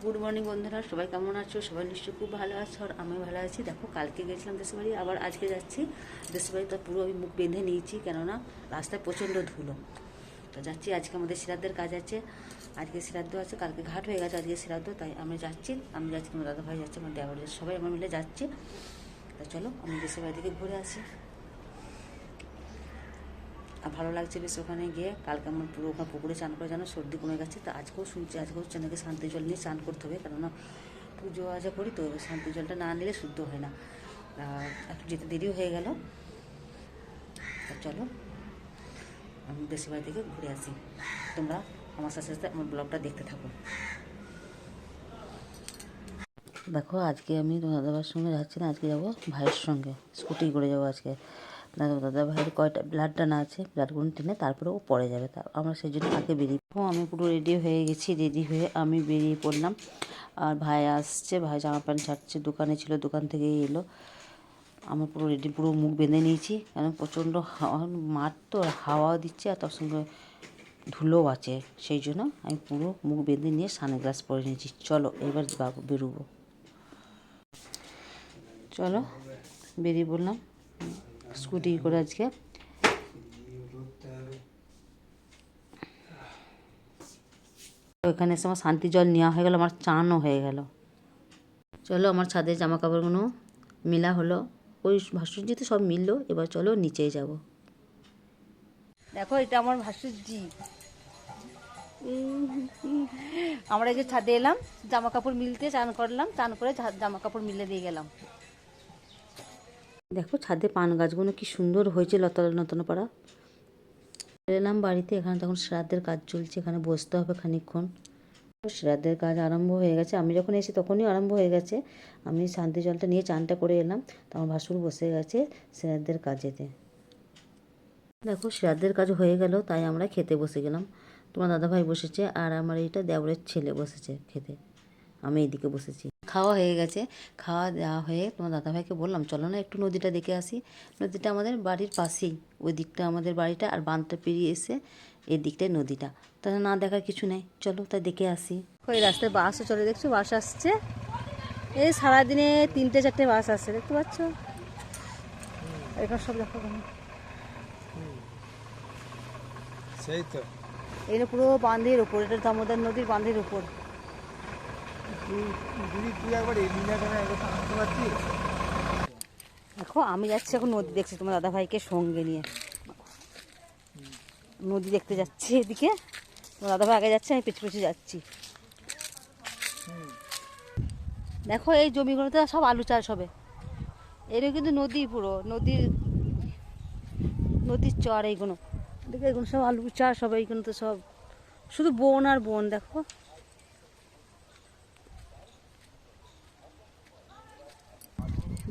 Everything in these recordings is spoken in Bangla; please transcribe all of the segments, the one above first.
গুড মর্নিং বন্ধুরা, সবাই কেমন আছো? সবাই নিশ্চয়ই খুব ভালো আছো, আর আমি ভালো আছি। দেখো, কালকে গেছিলাম দেশের বাড়ি, আবার আজকে যাচ্ছি দেশের বাড়ি। তো পুরো আমি মুখ বেঁধে নিয়েছি, কেননা রাস্তায় প্রচণ্ড ধুলো। তো যাচ্ছি, আজকে আমাদের শ্রাদ্ধের কাজ আছে। আজকে শ্রাদ্ধ আছে, কালকে ঘাট হয়ে গেছে, আজকে শ্রাদ্ধ। তাই আমি যাচ্ছি, তোমার দাদাভাই যাচ্ছে, আমার দেওয়ার যাচ্ছে, সবাই আমরা মিলে যাচ্ছি। তা চলো আমি দেশের বাড়ি থেকে ঘুরে আসি। আর ভালো লাগছে বেশ ওখানে গিয়ে। কালকে আমার পুরো ওখানে পুকুরে চান করে যেন সর্দি কমে গেছে। তো আজকেও শুনছি, আজকেও নাকি শান্তি জল নিয়ে স্নান করতে হবে, কেননা পুজো আজা করি, তো শান্তি জলটা না নিলে শুদ্ধ হয় না। আর একটু যেতে দেরিও হয়ে গেল। চলো আমি দেশের বাড়ি থেকে ঘুরে আসি। তোমরা আমার সাথে সাথে আমার ব্লগটা দেখতে থাকো। দেখো, আজকে আমি দাদাবার সঙ্গে যাচ্ছি না, আজকে যাবো ভাইয়ের সঙ্গে, স্কুটি করে যাবো আজকে। দাদা ভাইয়ের কয়টা ব্লাড টানা আছে, ব্লাডগুলো টেনে তারপরে ও পড়ে যাবে। তা আমরা সেই জন্য আগে বেরিয়ে আমি পুরো রেডি হয়ে গেছি। রেডি হয়ে আমি বেরিয়ে পড়লাম। আর ভাই আসছে, ভাই জামা প্যান্ট ছাড়ছে, দোকানে ছিল, দোকান থেকেই এলো। আমি পুরো রেডি, পুরো মুখ বেঁধে নিয়েছি, কারণ প্রচণ্ড মাঠ তো, হাওয়াও দিচ্ছে, আর তার সঙ্গে ধুলোও আছে। সেই জন্য আমি পুরো মুখ বেঁধে নিয়ে সানগ্লাস পরে নিয়েছি। চলো এবার বেরোবো। চলো বেরিয়ে পড়লাম স্কুটি করে আজকে। ওখানে এসে আমার শান্তি জল নেওয়া হয়ে গেল, আমার চানও হয়ে গেল। চলো আমার ছাদের জামা কাপড়গুলো মেলা হলো, ওই ভাসুরজিতে সব মিললো। এবার চলো নিচেই যাব। দেখো, এটা আমার ভাসুরজি। আমরা এই যে ছাদে এলাম জামা কাপড় মিলতে, চান করলাম, চান করে জামা কাপড় মিলে দিয়ে গেলাম। দেখো ছাদে পান গাছগুলো কি সুন্দর হয়েছে, লতা নতন পাড়া। এলাম বাড়িতে, এখানে তখন শ্রাদ্ধের কাজ চলছে, এখানে বসতে হবে খানিকক্ষণ। শ্রাদ্ধের কাজ আরম্ভ হয়ে গেছে, আমি যখন এসে তখনই আরম্ভ হয়ে গেছে। আমি শান্তি জলটা নিয়ে চানটা করে এলাম, তো আমার ভাসুর বসে গেছে শ্রাদ্ধের কাজেতে। দেখো শ্রাদ্ধের কাজ হয়ে গেল, তাই আমরা খেতে বসে গেলাম। তোমার দাদাভাই বসেছে, আর আমার এইটা দেওরের ছেলে বসেছে খেতে। আমি এইদিকে বসেছি। খাওয়া হয়ে গেছে, খাওয়া দেওয়া হয়ে তোমার দাদাভাইকে বললাম চলো না একটু নদীটা দেখে আসি। নদীটা আমাদের বাড়ির পাশেই, ওই দিকটা আমাদের বাড়িটা, আর বাঁধটা পেরিয়ে এসে এই দিকটায় নদীটা। তাহলে না দেখার কিছু নেই, চলো তাই দেখে আসি। ওই রাস্তায় বাসও চলে, দেখছো বাস আসছে। এই সারাদিনে 3-4 বাস আসছে, দেখতে পাচ্ছ? এখানে সব দেখো, সেই তো এটা পুরো বাঁধের উপর, এটা দামোদর নদীর বাঁধের উপর। দেখো আমি যাচ্ছি এখন নদী দেখছি, তোমার দাদাভাইকে সঙ্গে নিয়ে নদী দেখতে যাচ্ছি। এদিকে তোমার দাদাভাই আগে যাচ্ছে, আমি পিছু পিছু যাচ্ছি। দেখো এই জমিগুলোতে সব আলু চাষ হবে। এরও কিন্তু নদী, পুরো নদীর চর এইগুলো। দেখো এগুলো সব আলু চাষ হবে, এইগুলো তো সব শুধু বন আর বন। দেখো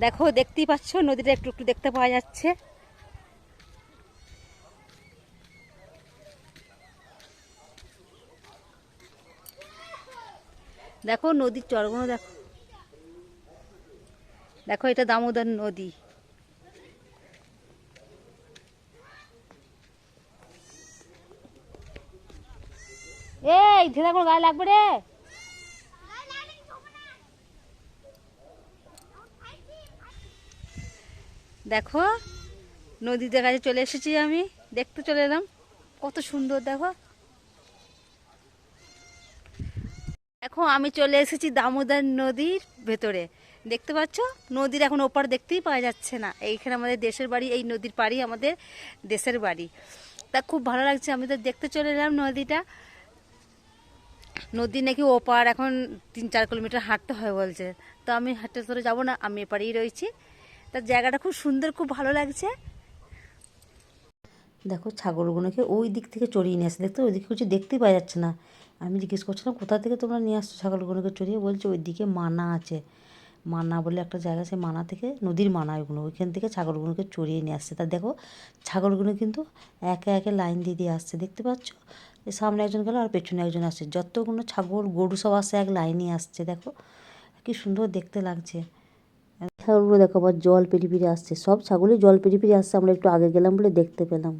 দেখো দেখতেই পাচ্ছ, নদীটা একটু একটু দেখতে পাওয়া যাচ্ছে। দেখো নদীর চরগুলো দেখো, দেখো এটা দামোদর নদী। এই ধীরে কোনো গায়ে লাগবে রে। দেখো নদীর কাছে চলে এসেছি, আমি দেখতে চলে এলাম, কত সুন্দর। দেখো দেখো আমি চলে এসেছি দামোদর নদীর ভেতরে। দেখতে পাচ্ছ নদীর এখন ওপার দেখতেই পাওয়া যাচ্ছে না। এইখানে আমাদের দেশের বাড়ি, এই নদীর পাড়ি আমাদের দেশের বাড়ি। তা খুব ভালো লাগছে, আমি তো দেখতে চলে এলাম নদীটা। নদী নাকি ওপার এখন 3-4 কিলোমিটার হাঁটতে হয় বলছে। তো আমি হাঁটতে ধরে যাবো না, আমি এপারেই রয়েছি। তার জায়গাটা খুব সুন্দর, খুব ভালো লাগছে। দেখো ছাগলগুলোকে ওই দিক থেকে চড়িয়ে নিয়ে আসছে, দেখতে ওই দিকে কিছু দেখতেই পাওয়া যাচ্ছে না। আমি জিজ্ঞেস করছিলাম কোথা থেকে তোমরা নিয়ে আসছো ছাগলগুলোকে চড়িয়ে, বলছে ওই দিকে মানা আছে, মানা বলে একটা জায়গা, সেই মানা থেকে, নদীর মানা ওইগুলো, ওইখান থেকে ছাগলগুলোকে চড়িয়ে নিয়ে আসছে। তা দেখো ছাগলগুলো কিন্তু একে একে লাইন দিয়ে দিয়ে আসছে, দেখতে পাচ্ছ? সামনে একজন গেল আর পেছনে একজন আসছে, যতগুলো ছাগল গরু সব আসছে এক লাইনে আসছে। দেখো কি সুন্দর দেখতে লাগছে। ছাগলগুলো দেখো আবার জল পেরিয়ে পেরিয়ে আসছে, সব ছাগলই জল পেরিয়ে পেরিয়ে আসছে, আমরা একটু আগে গেলাম বলে দেখতে পেলাম।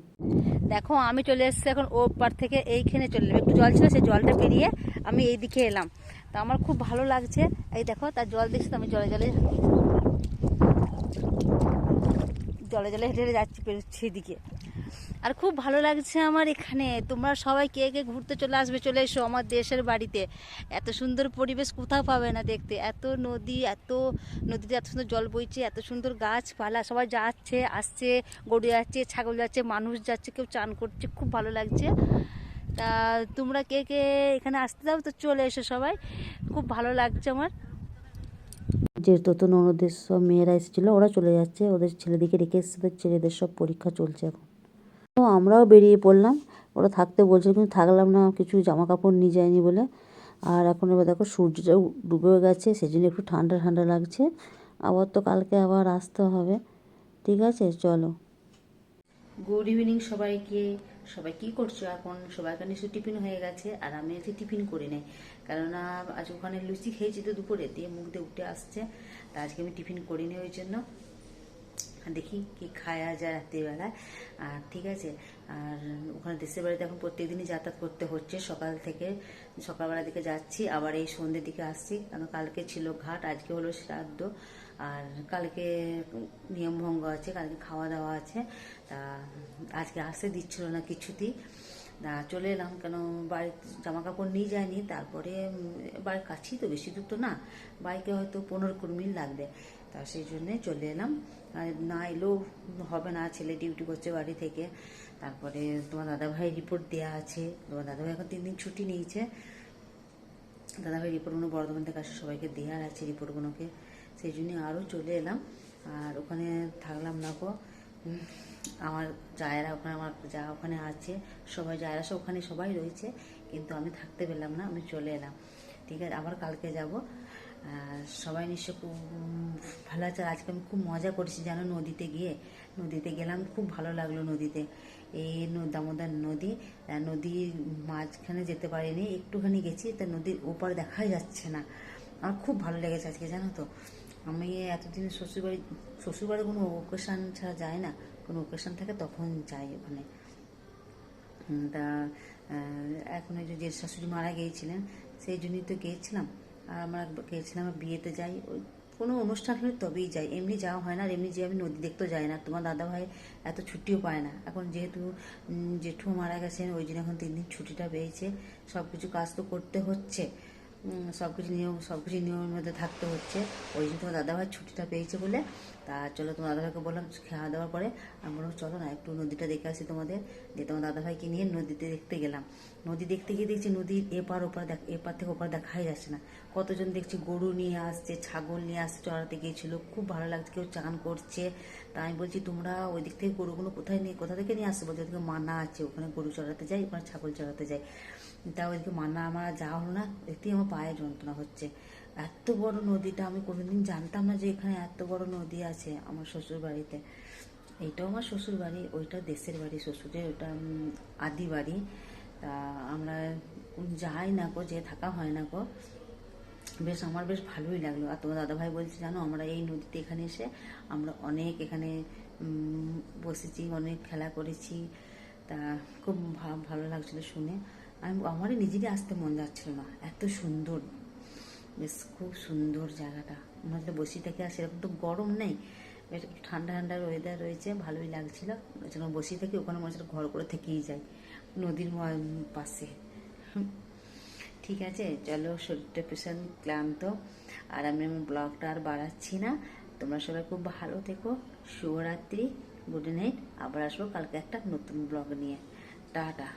দেখো আমি চলে এসেছি এখন ও পার থেকে, এইখানে চলে এলাম, একটু জল ছিল সেই জলটা পেরিয়ে আমি এইদিকে এলাম। তা আমার খুব ভালো লাগছে। এই দেখো তার জল দেখছি তো, আমি জলে জলে জলে জলে হেঁটে হেঁটে যাচ্ছি, পেরোচ্ছি এদিকে। আর খুব ভালো লাগছে আমার এখানে। তোমরা সবাই কে কে ঘুরতে চলে আসবে, চলে এসো আমার দেশের বাড়িতে। এত সুন্দর পরিবেশ কোথাও পাবে না দেখতে। এত নদী, এত নদীতে এত সুন্দর জল বইছে, এত সুন্দর গাছপালা, সবাই যাচ্ছে আসছে, গরু যাচ্ছে, ছাগল যাচ্ছে, মানুষ যাচ্ছে, কেউ চান করছে, খুব ভালো লাগছে। তা তোমরা কে কে এখানে আসতে যাও তো চলে এসো সবাই, খুব ভালো লাগছে আমার। যে নতুন ওদের সব মেয়েরা এসেছিলো, ওরা চলে যাচ্ছে, ওদের ছেলেদিকে রেখে এসছে, ওদের ছেলেদের সব পরীক্ষা চলছে এখন। তো আমরাও বেরিয়ে পড়লাম, ওরা থাকতে বলছিল কিন্তু থাকলাম না, কিছু জামা কাপড় নিয়ে যায়নি বলে। আর এখন এবার দেখো সূর্যটাও ডুবেও গেছে, সেই জন্য একটু ঠান্ডা ঠান্ডা লাগছে। আবার তো কালকে আবার আসতে হবে। ঠিক আছে, চলো। গুড ইভিনিং সবাইকে। সবাই কি করছো এখন? সবাইকার নিশ্চয়ই টিফিন হয়ে গেছে, আর আমি আজকে টিফিন করি নাই, কেননা আজ ওখানে লুচি খেয়েছি তো দুপুরে, দিয়ে মুখ দিয়ে উঠে আসছে। তা আজকে আমি টিফিন করিনি, ওই জন্য দেখি কি খাওয়া যায় রাত্রিবেলায়। আর ঠিক আছে, আর ওখানে দেশের বাড়িতে এখন প্রত্যেকদিনই যাতায়াত করতে হচ্ছে, সকাল থেকে সকালবেলা দিকে যাচ্ছি, আবার এই সন্ধ্যের দিকে আসছি, কারণ কালকে ছিল ঘাট, আজকে হলো শ্রাদ্ধ, আর কালকে নিয়মভঙ্গ আছে, কালকে খাওয়া দাওয়া আছে। তা আজকে আসতে দিচ্ছিল না কিছুতেই। চলে এলাম, কেন বাড়ির জামা কাপড় নিয়ে যায়নি। তারপরে বাড়ির কাছেই তো, বেশি দূর তো না, বাইকে হয়তো 15-20 মিনিট লাগবে। তা সেই জন্যে চলে এলাম। আর না এলেও হবে না, ছেলে ডিউটি করছে বাড়ি থেকে। তারপরে তোমার দাদাভাই রিপোর্ট দেওয়া আছে, তোমার দাদাভাই এখন 3 দিন ছুটি নিয়েছে। দাদাভাই রিপোর্টগুলো বর্ধমান থেকে আসে, সবাইকে দেওয়ার আছে রিপোর্টগুলোকে, সেই জন্যে আরও চলে এলাম। আর ওখানে থাকলাম না গো, আমার জায়েরা ওখানে, আমার যা ওখানে আছে, সবাই জায়েরা সব ওখানে সবাই রয়েছে, কিন্তু আমি থাকতে পেলাম না, আমি চলে এলাম। ঠিক আছে, আবার কালকে যাব। সবাই নিশ্চয় খুব ভালো আছে। আজকে আমি খুব মজা করেছি জানো, নদীতে গেলাম, খুব ভালো লাগলো নদীতে। এই দামোদর নদী, নদীর মাঝখানে যেতে পারিনি, একটুখানি গেছি, তা নদীর ওপার দেখাই যাচ্ছে না। আমার খুব ভালো লেগেছে আজকে জানো তো। আমি এতদিন শ্বশুরবাড়ি কোনো ওকেশান ছাড়া যায় না, কোনো ওকেশান থাকে তখন যাই ওখানে। তা এখন ওই যে জেঠ শাশুড়ি মারা গিয়েছিলেন, সেই জন্যই তো গিয়েছিলাম। আর আমরা গিয়েছিলাম বিয়েতে যাই, ওই কোনো অনুষ্ঠান হলে তবেই যাই, এমনি যাওয়া হয় না। আর এমনি যে আমি নদী দেখতেও যাই না, তোমার দাদাভাই এত ছুটিও পায় না এখন, যেহেতু জেঠু মারা গেছেন, ওই জন্য এখন 3 দিন ছুটিটা পেয়েছে। সব কিছু কাজ তো করতে হচ্ছে, সব কিছু নিয়মের মধ্যে থাকতে হচ্ছে, ওই জন্য তোমার দাদাভাই ছুটিটা পেয়েছে বলে। তা চলো, তোমার দাদাভাইকে বললাম খাওয়া দাওয়ার পরে আমি বললাম চলো না একটু নদীটা দেখে আসি তোমাদের। দিয়ে তোমার দাদাভাইকে নিয়ে নদীতে দেখতে গেলাম। নদী দেখতে গিয়ে দেখছি নদীর এপার ওপার এপার থেকে ওপার দেখাই যাচ্ছে না। কতজন দেখছি গরু নিয়ে আসছে, ছাগল নিয়ে আসছে, চড়াতে গিয়েছিল, খুব ভালো লাগছে, কেউ চান করছে। তা আমি বলছি তোমরা ওই দিক থেকে গরুগুলো কোথা থেকে নিয়ে আসছো? বলছে ওদিকে মানা আছে, ওখানে গরু চড়াতে যাই, ওখানে ছাগল চড়াতে যাই। তা ওইদিকে মানা আমার যাওয়া হলো না, দেখতেই আমার পায়ে যন্ত্রণা হচ্ছে। এত বড় নদীটা, আমি কোনোদিন জানতাম না যে এখানে এত বড় নদী আছে আমার শ্বশুর বাড়িতে। এইটাও আমার শ্বশুর বাড়ি, ওইটা দেশের বাড়ি শ্বশুরের, ওটা আদি বাড়ি। তা আমরা যাই না গো, যে থাকা হয় না গো। আমার বেশ ভালোই লাগলো। আর তোমার দাদাভাই বলছে জানো, আমরা এই নদীতে এখানে এসে আমরা অনেক এখানে বসেছি, অনেক খেলা করেছি। তা খুব ভালো লাগছিলো শুনে। আমারই নিজেরই আসতে মন যাচ্ছিল না, এত সুন্দর, বেশ খুব সুন্দর জায়গাটা। মনে হচ্ছে বসে থেকে, আর সেরকম তো গরম নেই, বেশ ঠান্ডা ঠান্ডা ওয়েদার রয়েছে, ভালোই লাগছিল। যখন বসে থাকি ওখানে মনে হচ্ছে ঘর করে থেকেই যায়, নদীর পাশে। ঠিক আছে, চলো, শরীরটা ভীষণ ক্লান্ত, আর আমি আমার ব্লগটা আর বাড়াচ্ছি না। তোমরা সবাই খুব ভালো থেকো, শুভরাত্রি, গুড নাইট। আবার আসবো কালকে একটা নতুন ব্লগ নিয়ে। টাটা।